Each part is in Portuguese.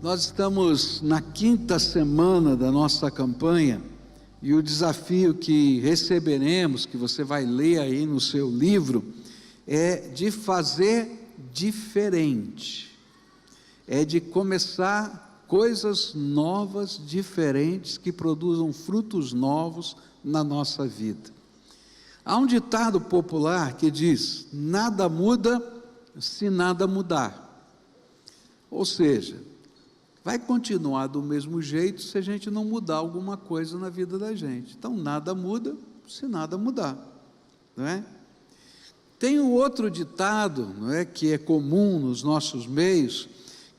Nós estamos na 5ª semana da nossa campanha e o desafio que receberemos, que você vai ler aí no seu livro, é de fazer diferente, é de começar coisas novas, diferentes, que produzam frutos novos na nossa vida. Há um ditado popular que diz: nada muda se nada mudar. Ou seja, vai continuar do mesmo jeito se a gente não mudar alguma coisa na vida da gente. Então, nada muda se nada mudar, não é? Tem um outro ditado, não é, que é comum nos nossos meios,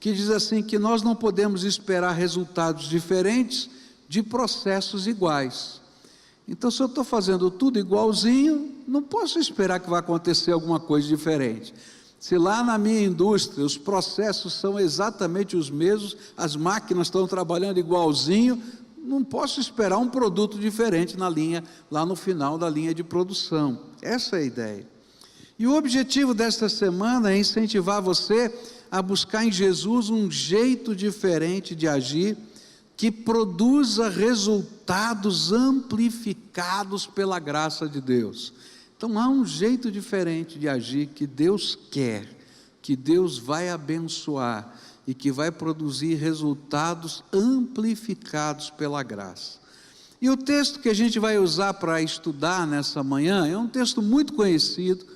que diz assim, que nós não podemos esperar resultados diferentes de processos iguais. Então, se eu estou fazendo tudo igualzinho, não posso esperar que vai acontecer alguma coisa diferente. Se lá na minha indústria os processos são exatamente os mesmos, as máquinas estão trabalhando igualzinho, não posso esperar um produto diferente na linha, lá no final da linha de produção. Essa é a ideia. E o objetivo desta semana é incentivar você a buscar em Jesus um jeito diferente de agir, que produza resultados amplificados pela graça de Deus. Então há um jeito diferente de agir que Deus quer, que Deus vai abençoar e que vai produzir resultados amplificados pela graça. E o texto que a gente vai usar para estudar nessa manhã é um texto muito conhecido,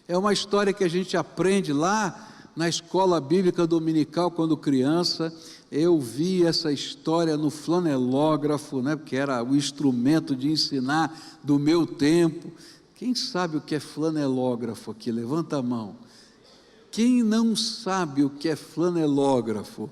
é uma história que a gente aprende lá na escola bíblica dominical quando criança. Eu vi essa história no flanelógrafo, né, porque era o instrumento de ensinar do meu tempo. Quem sabe o que é flanelógrafo aqui? Levanta a mão. Quem não sabe o que é flanelógrafo?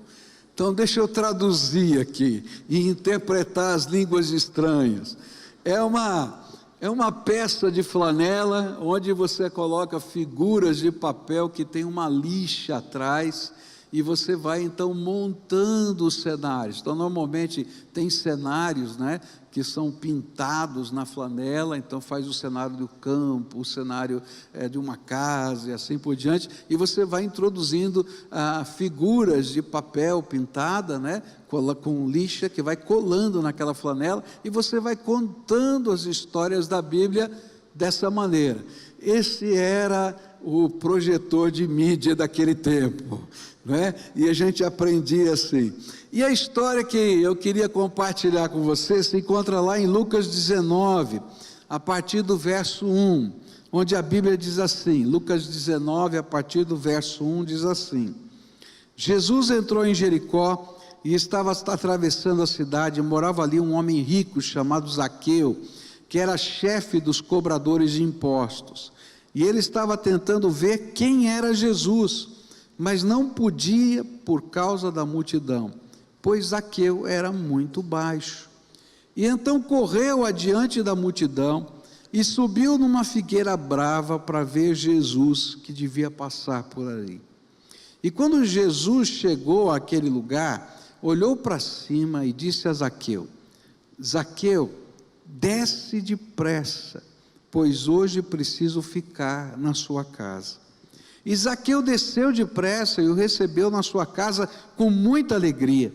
Então deixa eu traduzir aqui e interpretar as línguas estranhas. É uma peça de flanela onde você coloca figuras de papel que tem uma lixa atrás e você vai então montando os cenários. Então normalmente tem cenários, né, que são pintados na flanela, então faz o cenário do campo, o cenário de uma casa e assim por diante, e você vai introduzindo figuras de papel pintada, né, com lixa, que vai colando naquela flanela, e você vai contando as histórias da Bíblia dessa maneira. Esse era o projetor de mídia daquele tempo, né? E a gente aprendia assim. E a história que eu queria compartilhar com você se encontra lá em Lucas 19, a partir do verso 1, onde a Bíblia diz assim, Lucas 19, a partir do verso 1, diz assim: Jesus entrou em Jericó e estava atravessando a cidade, e morava ali um homem rico chamado Zaqueu, que era chefe dos cobradores de impostos. E ele estava tentando ver quem era Jesus, mas não podia por causa da multidão, pois Zaqueu era muito baixo. E então correu adiante da multidão e subiu numa figueira brava para ver Jesus, que devia passar por ali. E quando Jesus chegou àquele lugar, olhou para cima e disse a Zaqueu: Zaqueu, desce depressa, pois hoje preciso ficar na sua casa. E Zaqueu desceu depressa e o recebeu na sua casa com muita alegria.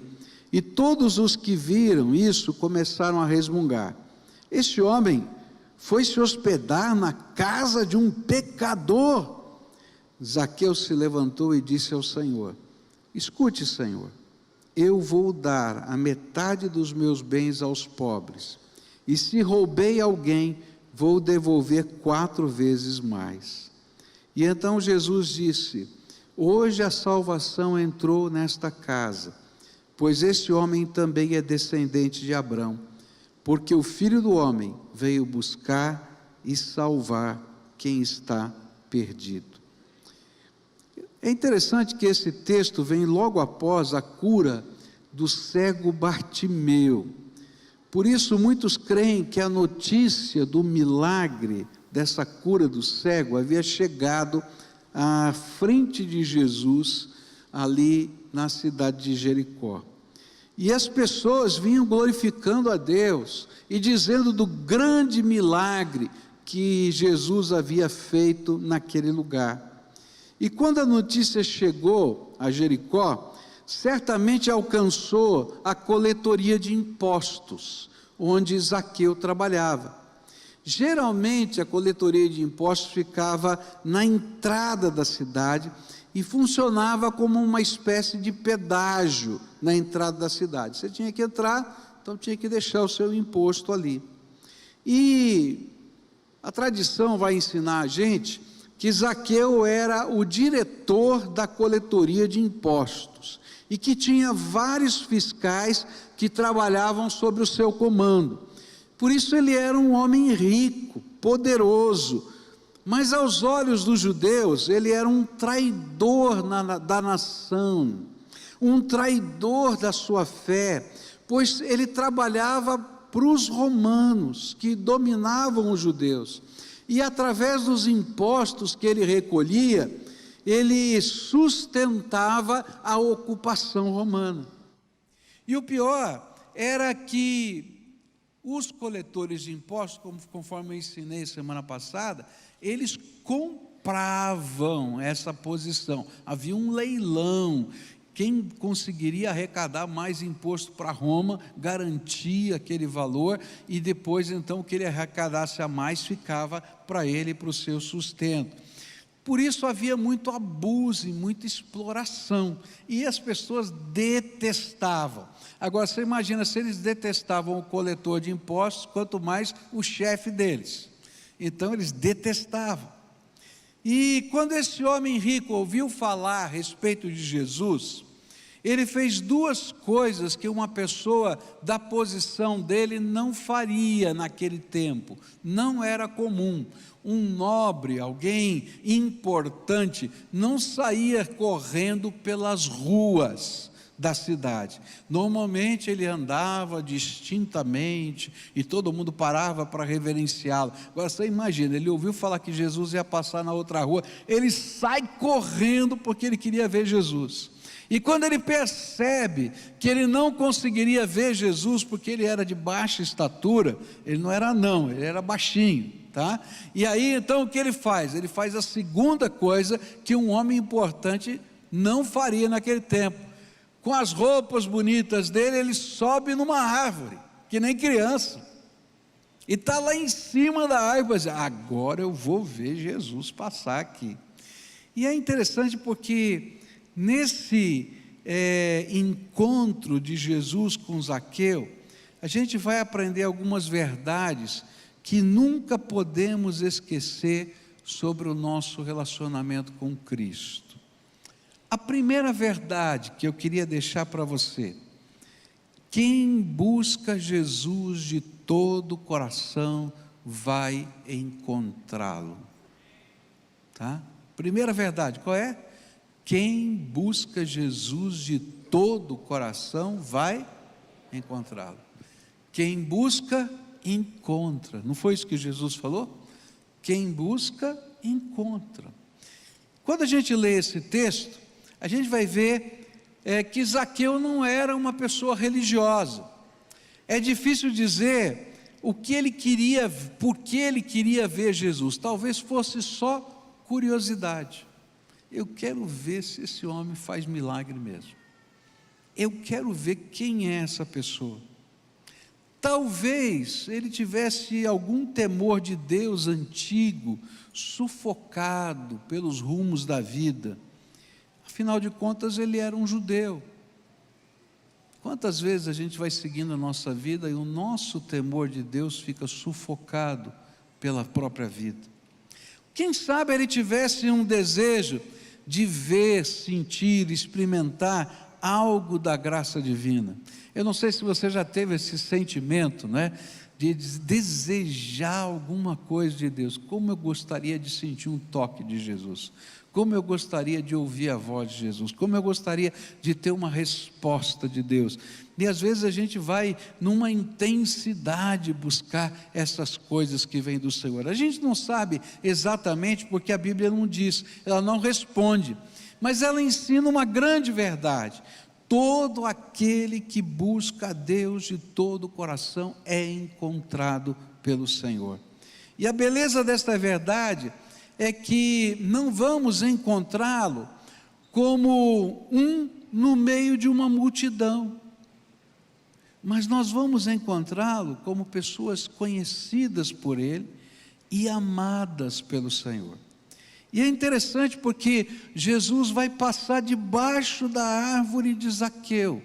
E todos os que viram isso começaram a resmungar: este homem foi se hospedar na casa de um pecador. Zaqueu se levantou e disse ao Senhor: escute, Senhor, eu vou dar a metade dos meus bens aos pobres, e se roubei alguém, vou devolver 4 vezes mais. E então Jesus disse: hoje a salvação entrou nesta casa, pois este homem também é descendente de Abraão, porque o Filho do Homem veio buscar e salvar quem está perdido. É interessante que esse texto vem logo após a cura do cego Bartimeu. Por isso muitos creem que a notícia do milagre dessa cura do cego havia chegado à frente de Jesus ali na cidade de Jericó. E as pessoas vinham glorificando a Deus e dizendo do grande milagre que Jesus havia feito naquele lugar. E quando a notícia chegou a Jericó, certamente alcançou a coletoria de impostos, onde Zaqueu trabalhava. Geralmente a coletoria de impostos ficava na entrada da cidade e funcionava como uma espécie de pedágio na entrada da cidade. Você tinha que entrar, então tinha que deixar o seu imposto ali. E a tradição vai ensinar a gente que Zaqueu era o diretor da coletoria de impostos e que tinha vários fiscais que trabalhavam sob o seu comando. Por isso ele era um homem rico, poderoso, mas aos olhos dos judeus ele era um traidor da nação, um traidor da sua fé, pois ele trabalhava para os romanos que dominavam os judeus, e através dos impostos que ele recolhia, ele sustentava a ocupação romana. E o pior era que os coletores de impostos, conforme eu ensinei semana passada, eles compravam essa posição, havia um leilão. Quem conseguiria arrecadar mais imposto para Roma, garantia aquele valor, e depois então o que ele arrecadasse a mais ficava para ele, para o seu sustento. Por isso havia muito abuso e muita exploração, e as pessoas detestavam. Agora você imagina, se eles detestavam o coletor de impostos, quanto mais o chefe deles. Então eles detestavam. E quando esse homem rico ouviu falar a respeito de Jesus, ele fez duas coisas que uma pessoa da posição dele não faria naquele tempo, não era comum. Um nobre, alguém importante, não saía correndo pelas ruas da cidade. Normalmente ele andava distintamente e todo mundo parava para reverenciá-lo. Agora você imagina, ele ouviu falar que Jesus ia passar na outra rua, ele sai correndo porque ele queria ver Jesus. E quando ele percebe que ele não conseguiria ver Jesus porque ele era de baixa estatura, ele não era anão, ele era baixinho, tá? E aí então o que ele faz? Ele faz a segunda coisa que um homem importante não faria naquele tempo. Com as roupas bonitas dele, ele sobe numa árvore, que nem criança, e está lá em cima da árvore, diz, agora eu vou ver Jesus passar aqui. E é interessante porque nesse encontro de Jesus com Zaqueu, a gente vai aprender algumas verdades que nunca podemos esquecer sobre o nosso relacionamento com Cristo. A primeira verdade que eu queria deixar para você: quem busca Jesus de todo o coração vai encontrá-lo, tá? Primeira verdade, qual é? Quem busca Jesus de todo o coração vai encontrá-lo. Quem busca, encontra. Não foi isso que Jesus falou? Quem busca, encontra. Quando a gente lê esse texto, a gente vai ver que Zaqueu não era uma pessoa religiosa. É difícil dizer o que ele queria, por que ele queria ver Jesus. Talvez fosse só curiosidade. Eu quero ver se esse homem faz milagre mesmo. Eu quero ver quem é essa pessoa. Talvez ele tivesse algum temor de Deus antigo, sufocado pelos rumos da vida. Afinal de contas, ele era um judeu. Quantas vezes a gente vai seguindo a nossa vida e o nosso temor de Deus fica sufocado pela própria vida? Quem sabe ele tivesse um desejo de ver, sentir, experimentar algo da graça divina. Eu não sei se você já teve esse sentimento, né, de desejar alguma coisa de Deus. Como eu gostaria de sentir um toque de Jesus. Como eu gostaria de ouvir a voz de Jesus, como eu gostaria de ter uma resposta de Deus. E às vezes a gente vai numa intensidade buscar essas coisas que vêm do Senhor. A gente não sabe exatamente porque a Bíblia não diz, ela não responde, mas ela ensina uma grande verdade: todo aquele que busca a Deus de todo o coração é encontrado pelo Senhor. E a beleza desta verdade é que não vamos encontrá-lo como um no meio de uma multidão. Mas nós vamos encontrá-lo como pessoas conhecidas por Ele e amadas pelo Senhor. E é interessante porque Jesus vai passar debaixo da árvore de Zaqueu.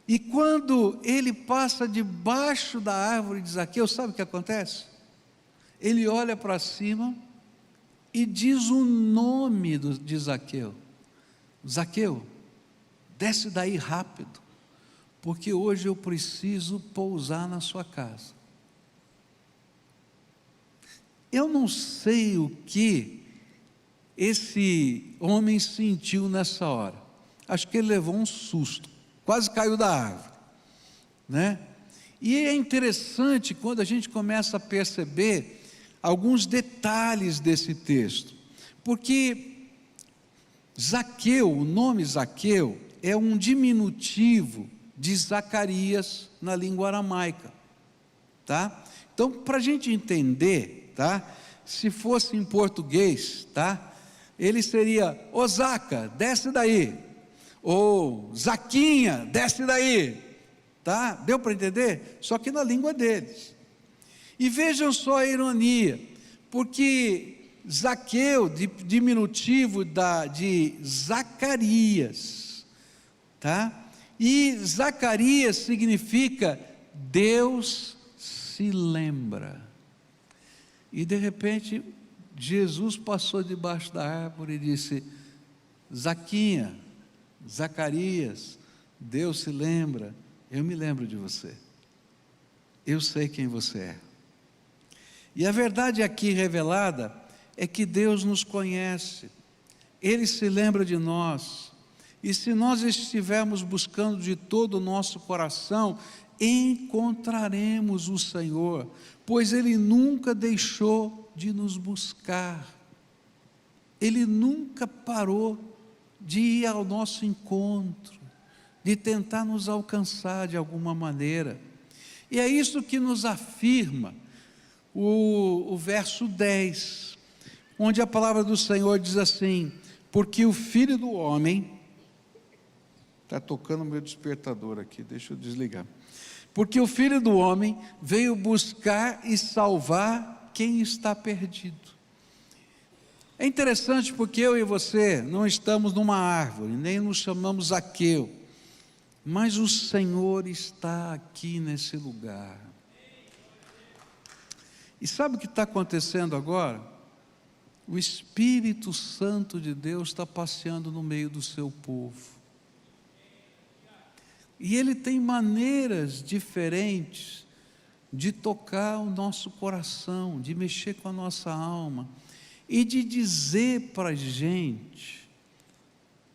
E quando ele passa debaixo da árvore de Zaqueu, sabe o que acontece? Ele olha para cima e diz o nome de Zaqueu. Zaqueu, desce daí rápido, porque hoje eu preciso pousar na sua casa. Eu não sei o que esse homem sentiu nessa hora. Acho que ele levou um susto, quase caiu da árvore, né? E é interessante quando a gente começa a perceber alguns detalhes desse texto, porque Zaqueu, o nome Zaqueu, é um diminutivo de Zacarias na língua aramaica, tá? Então, para a gente entender, tá? Se fosse em português, tá? Ele seria: ô Zaca, desce daí, ou Zaquinha, desce daí, tá? Deu para entender? Só que na língua deles. E vejam só a ironia, porque Zaqueu, diminutivo de Zacarias, tá? E Zacarias significa Deus se lembra. E de repente Jesus passou debaixo da árvore e disse: Zaquinha, Zacarias, Deus se lembra, eu me lembro de você, eu sei quem você é. E a verdade aqui revelada é que Deus nos conhece, Ele se lembra de nós, e se nós estivermos buscando de todo o nosso coração, encontraremos o Senhor, pois Ele nunca deixou de nos buscar, Ele nunca parou de ir ao nosso encontro, de tentar nos alcançar de alguma maneira. E é isso que nos afirma o verso 10, onde a palavra do Senhor diz assim: porque o Filho do Homem, está tocando o meu despertador aqui, deixa eu desligar, porque o Filho do Homem veio buscar e salvar quem está perdido. É interessante porque eu e você não estamos numa árvore, nem nos chamamos Zaqueu, mas o Senhor está aqui nesse lugar. E sabe o que está acontecendo agora? O Espírito Santo de Deus está passeando no meio do seu povo. E Ele tem maneiras diferentes de tocar o nosso coração, de mexer com a nossa alma e de dizer para a gente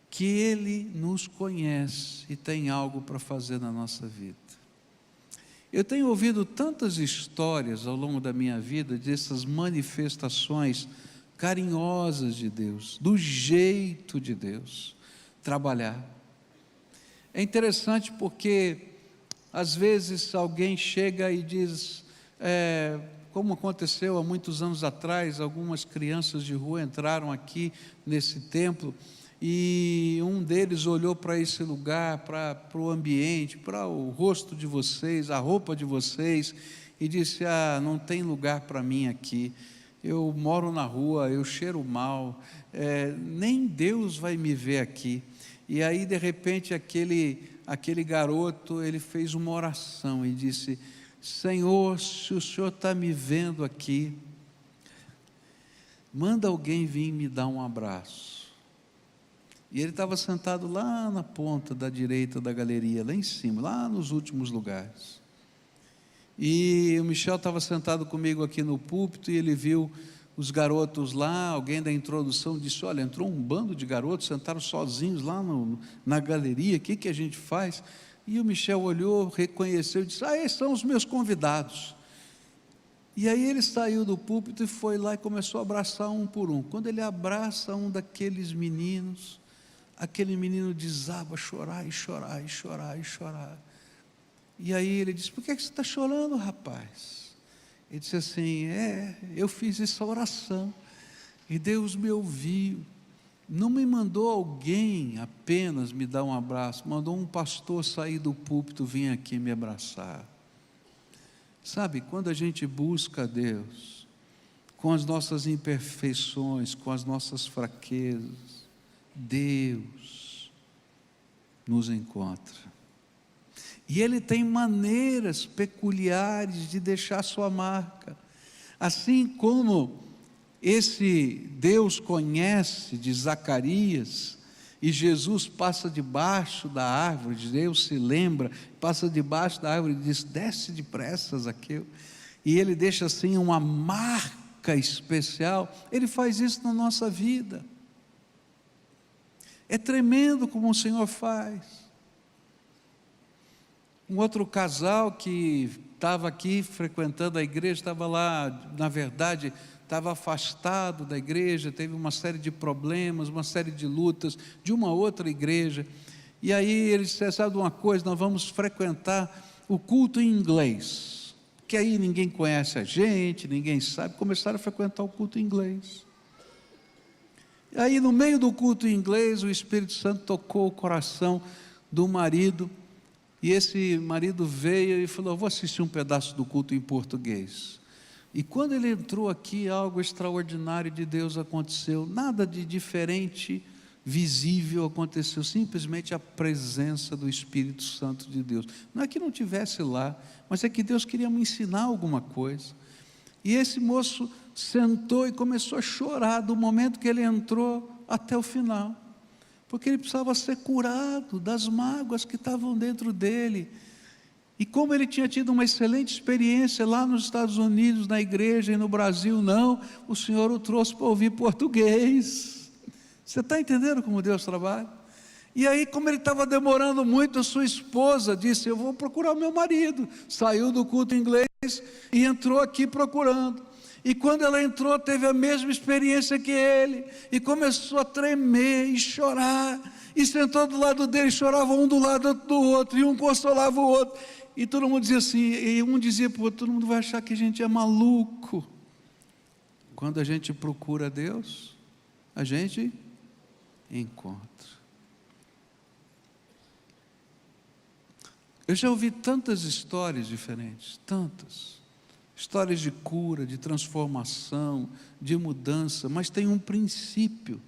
que Ele nos conhece e tem algo para fazer na nossa vida. Eu tenho ouvido tantas histórias ao longo da minha vida dessas manifestações carinhosas de Deus, do jeito de Deus trabalhar. É interessante porque às vezes alguém chega e diz, como aconteceu há muitos anos atrás, algumas crianças de rua entraram aqui nesse templo, e um deles olhou para esse lugar, para o ambiente, para o rosto de vocês, a roupa de vocês, e disse: não tem lugar para mim aqui, eu moro na rua, eu cheiro mal, nem Deus vai me ver aqui. E aí de repente aquele garoto, ele fez uma oração e disse: Senhor, se o Senhor está me vendo aqui, manda alguém vir me dar um abraço. E ele estava sentado lá na ponta da direita da galeria, lá em cima, lá nos últimos lugares. E o Michel estava sentado comigo aqui no púlpito, e ele viu os garotos lá. Alguém da introdução disse: olha, entrou um bando de garotos, sentaram sozinhos lá na galeria, o que a gente faz? E o Michel olhou, reconheceu e disse: esses são os meus convidados. E aí ele saiu do púlpito e foi lá e começou a abraçar um por um. Quando ele abraça um daqueles meninos, aquele menino desaba a chorar e chorar e chorar e chorar. E aí ele disse: por que você está chorando, rapaz? Ele disse assim: eu fiz essa oração e Deus me ouviu, não me mandou alguém apenas me dar um abraço, mandou um pastor sair do púlpito, vir aqui me abraçar. Sabe, quando a gente busca a Deus, com as nossas imperfeições, com as nossas fraquezas, Deus nos encontra. E Ele tem maneiras peculiares de deixar sua marca. Assim como esse Deus conhece de Zacarias, e Jesus passa debaixo da árvore, Deus se lembra, passa debaixo da árvore e diz: desce depressa, Zaqueu. E Ele deixa assim uma marca especial. Ele faz isso na nossa vida. É tremendo como o Senhor faz. Um outro casal que estava aqui frequentando a igreja, estava lá, na verdade, estava afastado da igreja, teve uma série de problemas, uma série de lutas, de uma outra igreja, e aí eles disseram: sabe de uma coisa, nós vamos frequentar o culto em inglês, que aí ninguém conhece a gente, ninguém sabe, começaram a frequentar o culto em inglês. E aí no meio do culto em inglês, o Espírito Santo tocou o coração do marido, e esse marido veio e falou: vou assistir um pedaço do culto em português. E quando ele entrou aqui, algo extraordinário de Deus aconteceu, nada de diferente, visível aconteceu, simplesmente a presença do Espírito Santo de Deus. Não é que não tivesse lá, mas é que Deus queria me ensinar alguma coisa. E esse moço sentou e começou a chorar do momento que ele entrou até o final, porque ele precisava ser curado das mágoas que estavam dentro dele. E como ele tinha tido uma excelente experiência lá nos Estados Unidos, na igreja, e no Brasil não, o Senhor o trouxe para ouvir português. Você está entendendo como Deus trabalha? E aí, como ele estava demorando muito, a sua esposa disse: eu vou procurar o meu marido. Saiu do culto em inglês e entrou aqui procurando. E quando ela entrou, teve a mesma experiência que ele, e começou a tremer e chorar, e sentou do lado dele, chorava um do lado do outro, e um consolava o outro, e todo mundo dizia assim, e um dizia para o outro: todo mundo vai achar que a gente é maluco. Quando a gente procura Deus, a gente encontra. Eu já ouvi tantas histórias diferentes, tantas histórias de cura, de transformação, de mudança, mas tem um princípio: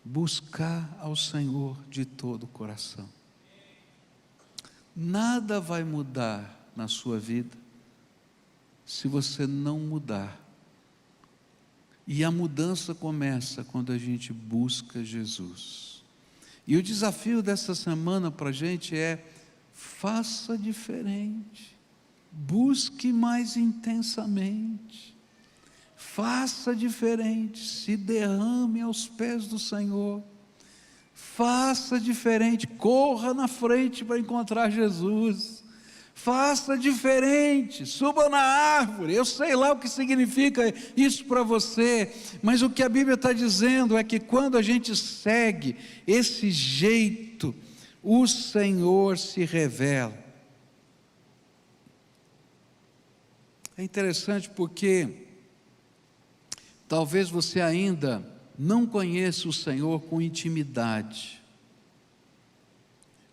buscar ao Senhor de todo o coração. Nada vai mudar na sua vida se você não mudar. E a mudança começa quando a gente busca Jesus. E o desafio dessa semana para a gente é: faça diferente, busque mais intensamente, faça diferente, se derrame aos pés do Senhor, faça diferente, corra na frente para encontrar Jesus, faça diferente, suba na árvore. Eu sei lá o que significa isso para você, mas o que a Bíblia está dizendo é que quando a gente segue esse jeito, o Senhor se revela. É interessante porque talvez você ainda não conheça o Senhor com intimidade,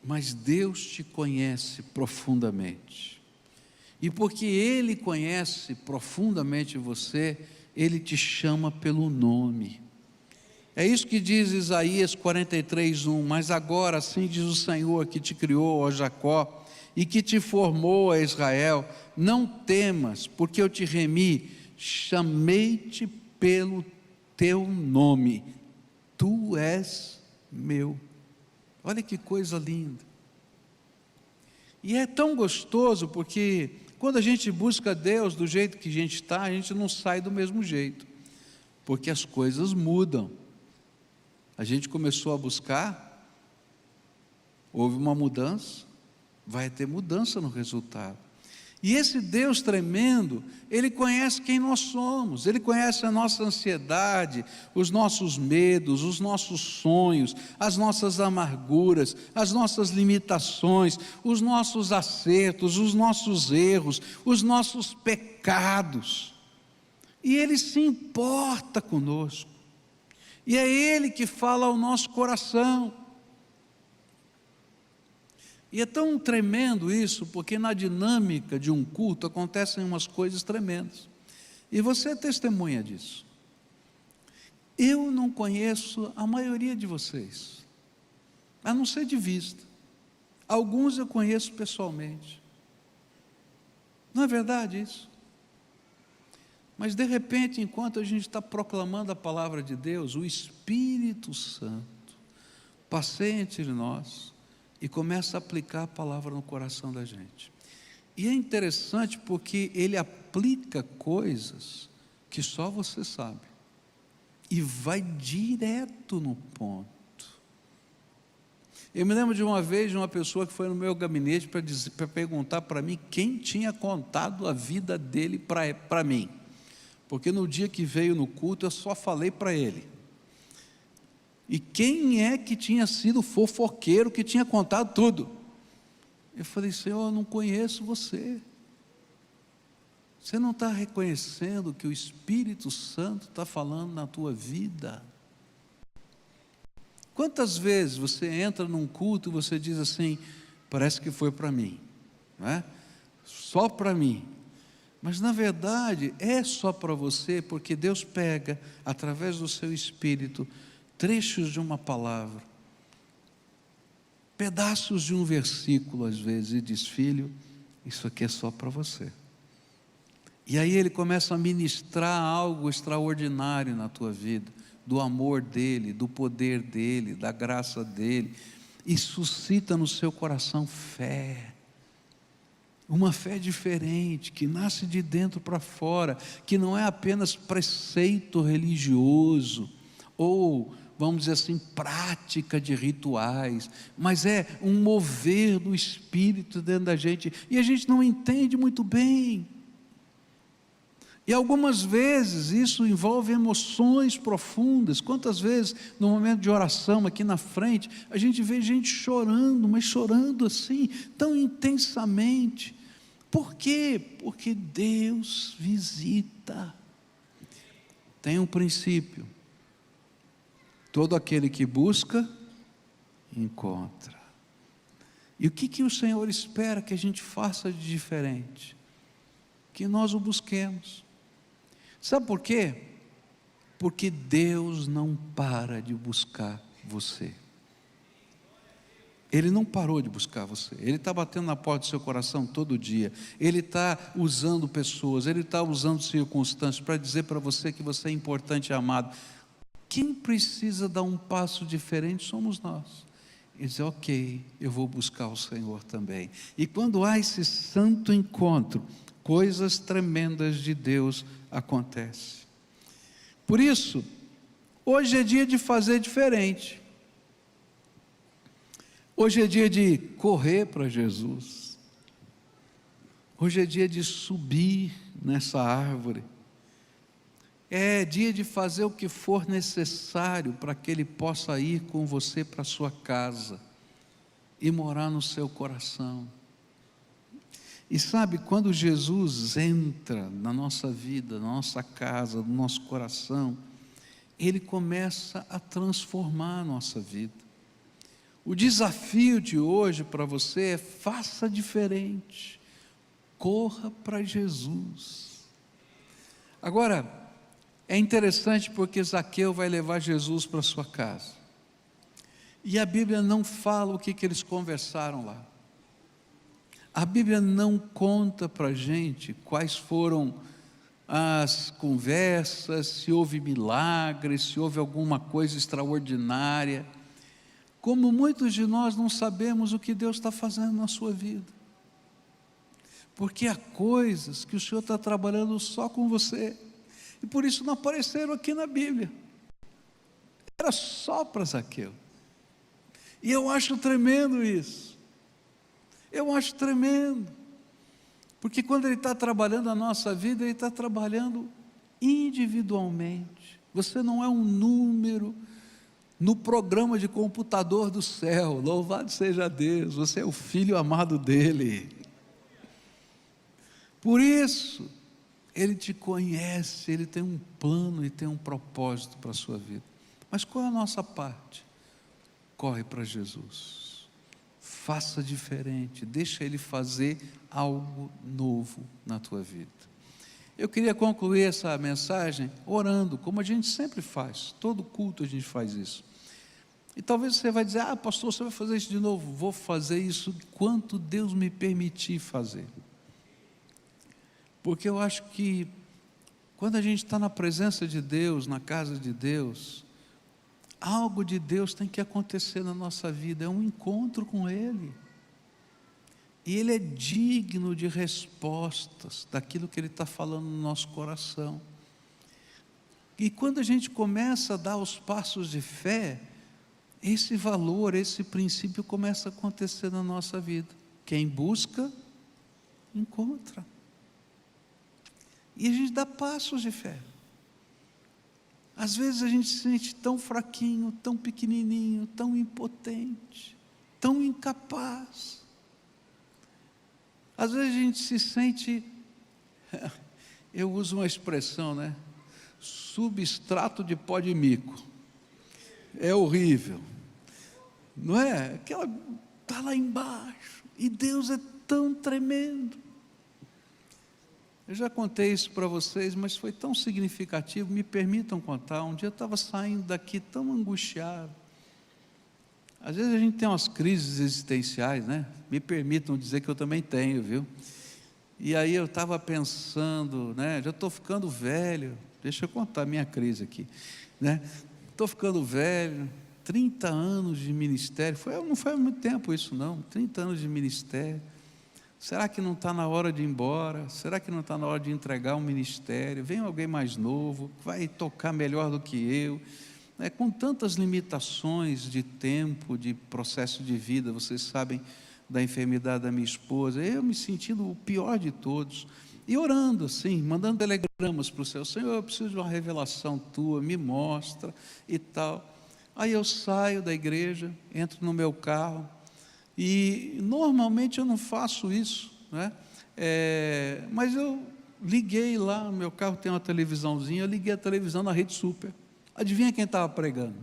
mas Deus te conhece profundamente, e porque Ele conhece profundamente você, Ele te chama pelo nome. É isso que diz Isaías 43:1, mas agora assim diz o Senhor que te criou, ó Jacó, e que te formou, ó Israel, não temas, porque eu te remi, chamei-te pelo teu nome, tu és meu. Olha que coisa linda. E é tão gostoso, porque quando a gente busca Deus do jeito que a gente está, a gente não sai do mesmo jeito, porque as coisas mudam. A gente começou a buscar, houve uma mudança, vai ter mudança no resultado. E esse Deus tremendo, Ele conhece quem nós somos, Ele conhece a nossa ansiedade, os nossos medos, os nossos sonhos, as nossas amarguras, as nossas limitações, os nossos acertos, os nossos erros, os nossos pecados. E Ele se importa conosco. E é Ele que fala ao nosso coração. E é tão tremendo isso, porque na dinâmica de um culto acontecem umas coisas tremendas. E você é testemunha disso. Eu não conheço a maioria de vocês, a não ser de vista. Alguns eu conheço pessoalmente. Não é verdade isso? Mas de repente, enquanto a gente está proclamando a palavra de Deus, o Espírito Santo passeia entre nós e começa a aplicar a palavra no coração da gente. E é interessante porque ele aplica coisas que só você sabe, e vai direto no ponto. Eu me lembro de uma vez de uma pessoa que foi no meu gabinete para perguntar para mim quem tinha contado a vida dele para mim, porque no dia que veio no culto eu só falei para ele. E quem é que tinha sido o fofoqueiro que tinha contado tudo? Eu falei: Senhor, eu não conheço você. Você não está reconhecendo que o Espírito Santo está falando na tua vida? Quantas vezes você entra num culto e você diz assim: parece que foi para mim, não é? Só para mim. Mas na verdade é só para você, porque Deus pega através do seu Espírito trechos de uma palavra, pedaços de um versículo às vezes, e diz: filho, isso aqui é só para você. E aí ele começa a ministrar algo extraordinário na tua vida, do amor dele, do poder dele, da graça dele, e suscita no seu coração fé, uma fé diferente, que nasce de dentro para fora, que não é apenas preceito religioso, ou vamos dizer assim, prática de rituais, mas é um mover do Espírito dentro da gente, e a gente não entende muito bem. E algumas vezes isso envolve emoções profundas. Quantas vezes no momento de oração aqui na frente, a gente vê gente chorando, mas chorando assim, tão intensamente. Por quê? Porque Deus visita. Tem um princípio: todo aquele que busca, encontra. E o que o Senhor espera que a gente faça de diferente? Que nós o busquemos. Sabe por quê? Porque Deus não para de buscar você. Ele não parou de buscar você. Ele está batendo na porta do seu coração todo dia. Ele está usando pessoas, Ele está usando circunstâncias para dizer para você que você é importante e amado. Quem precisa dar um passo diferente somos nós. E dizer: ok, eu vou buscar o Senhor também. E quando há esse santo encontro, coisas tremendas de Deus acontecem. Por isso, hoje é dia de fazer diferente. Hoje é dia de correr para Jesus. Hoje é dia de subir nessa árvore. É dia de fazer o que for necessário para que Ele possa ir com você para a sua casa e morar no seu coração. E sabe, quando Jesus entra na nossa vida, na nossa casa, no nosso coração, Ele começa a transformar a nossa vida. O desafio de hoje para você é: faça diferente, corra para Jesus. Agora, é interessante porque Zaqueu vai levar Jesus para sua casa, e a Bíblia não fala o que eles conversaram lá. A Bíblia não conta para a gente quais foram as conversas, se houve milagres, se houve alguma coisa extraordinária. Como muitos de nós não sabemos o que Deus está fazendo na sua vida, porque há coisas que o Senhor está trabalhando só com você, e por isso não apareceram aqui na Bíblia. Era só para Zaqueu. E eu acho tremendo isso. Eu acho tremendo, porque quando Ele está trabalhando a nossa vida, Ele está trabalhando individualmente. Você não é um número no programa de computador do céu. Louvado seja Deus, você é o filho amado dEle. Por isso, Ele te conhece, Ele tem um plano e tem um propósito para a sua vida. Mas qual é a nossa parte? Corre para Jesus, faça diferente, deixa Ele fazer algo novo na tua vida. Eu queria concluir essa mensagem orando, como a gente sempre faz, todo culto a gente faz isso. E talvez você vai dizer, pastor, você vai fazer isso de novo? Vou fazer isso quanto Deus me permitir fazer. Porque eu acho que quando a gente está na presença de Deus, na casa de Deus, algo de Deus tem que acontecer na nossa vida, é um encontro com Ele. E Ele é digno de respostas daquilo que Ele está falando no nosso coração. E quando a gente começa a dar os passos de fé, esse valor, esse princípio começa a acontecer na nossa vida. Quem busca, encontra. E a gente dá passos de fé. Às vezes a gente se sente tão fraquinho, tão pequenininho, tão impotente, tão incapaz. Às vezes a gente se sente, eu uso uma expressão, né? Substrato de pó de mico. É horrível, não é? Aquela está lá embaixo, e Deus é tão tremendo. Eu já contei isso para vocês, mas foi tão significativo, me permitam contar. Um dia eu estava saindo daqui tão angustiado. Às vezes a gente tem umas crises existenciais, né? Me permitam dizer que eu também tenho, viu? E aí eu estava pensando, né? Já estou ficando velho, deixa eu contar a minha crise aqui, né? Estou ficando velho, 30 anos de ministério, não foi há muito tempo isso não, 30 anos de ministério. Será que não está na hora de ir embora? Será que não está na hora de entregar um ministério? Vem alguém mais novo, que vai tocar melhor do que eu, né? Com tantas limitações de tempo, de processo de vida, vocês sabem da enfermidade da minha esposa, eu me sentindo o pior de todos, e orando assim, mandando telegramas para o Senhor, eu preciso de uma revelação tua, me mostra e tal. Aí eu saio da igreja, entro no meu carro, e normalmente eu não faço isso, né? Mas eu liguei lá, no meu carro tem uma televisãozinha, eu liguei a televisão na Rede Super. Adivinha quem estava pregando?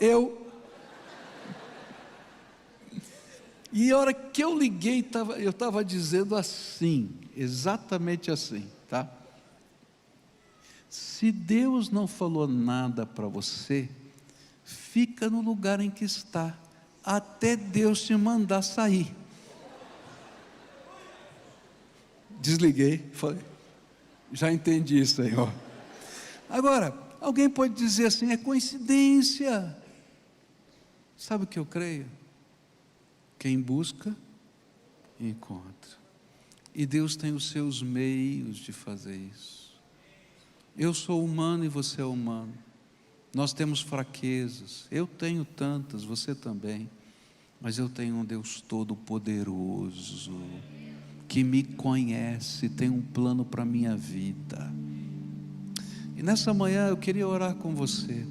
Eu. E a hora que eu liguei, eu estava dizendo assim, exatamente assim, tá? Se Deus não falou nada para você, fica no lugar em que está, até Deus te mandar sair. Desliguei, falei, já entendi, Senhor. Agora, alguém pode dizer assim, é coincidência. Sabe o que eu creio? Quem busca, encontra. E Deus tem os seus meios de fazer isso. Eu sou humano e você é humano. Nós temos fraquezas. Eu tenho tantas, você também. Mas eu tenho um Deus todo-poderoso, que me conhece, tem um plano para a minha vida. E nessa manhã eu queria orar com você.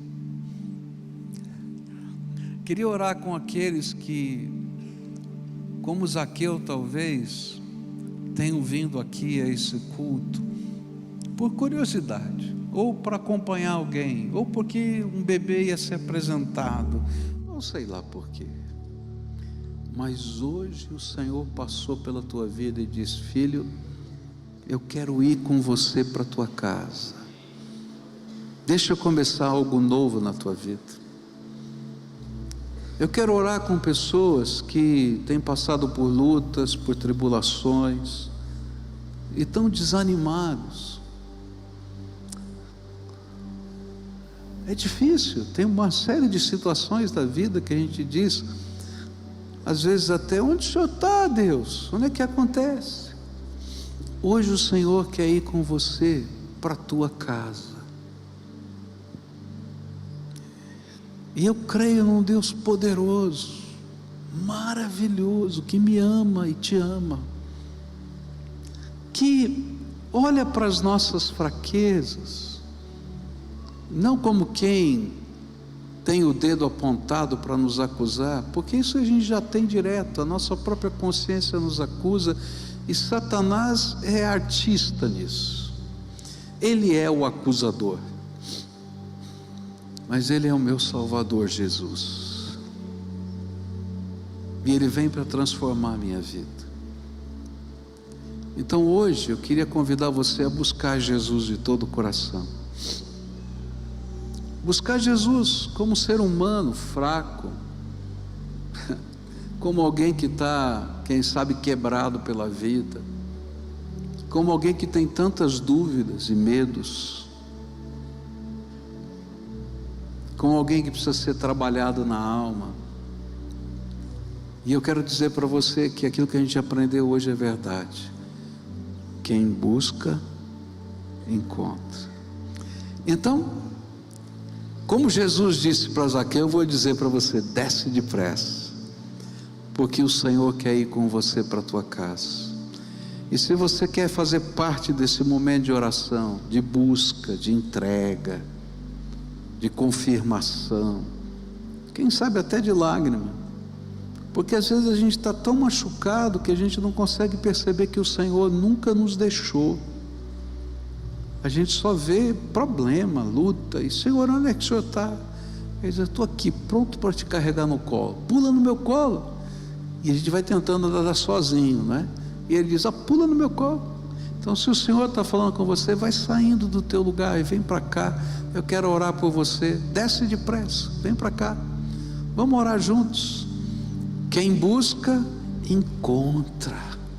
Queria orar com aqueles que, como Zaqueu talvez, tenham vindo aqui a esse culto por curiosidade, ou para acompanhar alguém, ou porque um bebê ia ser apresentado, não sei lá por quê. Mas hoje o Senhor passou pela tua vida e disse: filho, eu quero ir com você para a tua casa, deixa eu começar algo novo na tua vida. Eu quero orar com pessoas que têm passado por lutas, por tribulações, e estão desanimados. É difícil, tem uma série de situações da vida que a gente diz, às vezes até, onde o Senhor está, Deus? Onde é que acontece? Hoje o Senhor quer ir com você para a tua casa. E eu creio num Deus poderoso, maravilhoso, que me ama e te ama, que olha para as nossas fraquezas, não como quem tem o dedo apontado para nos acusar, porque isso a gente já tem direto, a nossa própria consciência nos acusa, e Satanás é artista nisso, ele é o acusador. mas Ele é o meu Salvador, Jesus, e Ele vem para transformar a minha vida. Então hoje eu queria convidar você a buscar Jesus de todo o coração. Buscar Jesus como ser humano fraco, como alguém que está, quem sabe, quebrado pela vida, como alguém que tem tantas dúvidas e medos, como alguém que precisa ser trabalhado na alma. E eu quero dizer para você que aquilo que a gente aprendeu hoje é verdade. Quem busca, encontra. Então, como Jesus disse para Zaqueu, eu vou dizer para você: desce depressa, porque o Senhor quer ir com você para a tua casa. E se você quer fazer parte desse momento de oração, de busca, de entrega, de confirmação, quem sabe até de lágrima, porque às vezes a gente está tão machucado que a gente não consegue perceber que o Senhor nunca nos deixou. A gente só vê problema, luta, e Senhor, onde é que o Senhor está? Ele diz: eu estou aqui pronto para te carregar no colo, pula no meu colo. E a gente vai tentando andar sozinho, né? E Ele diz: pula no meu colo. Então, se o Senhor está falando com você, vai saindo do teu lugar e vem para cá. Eu quero orar por você. Desce depressa, vem para cá, vamos orar juntos. Quem busca, encontra.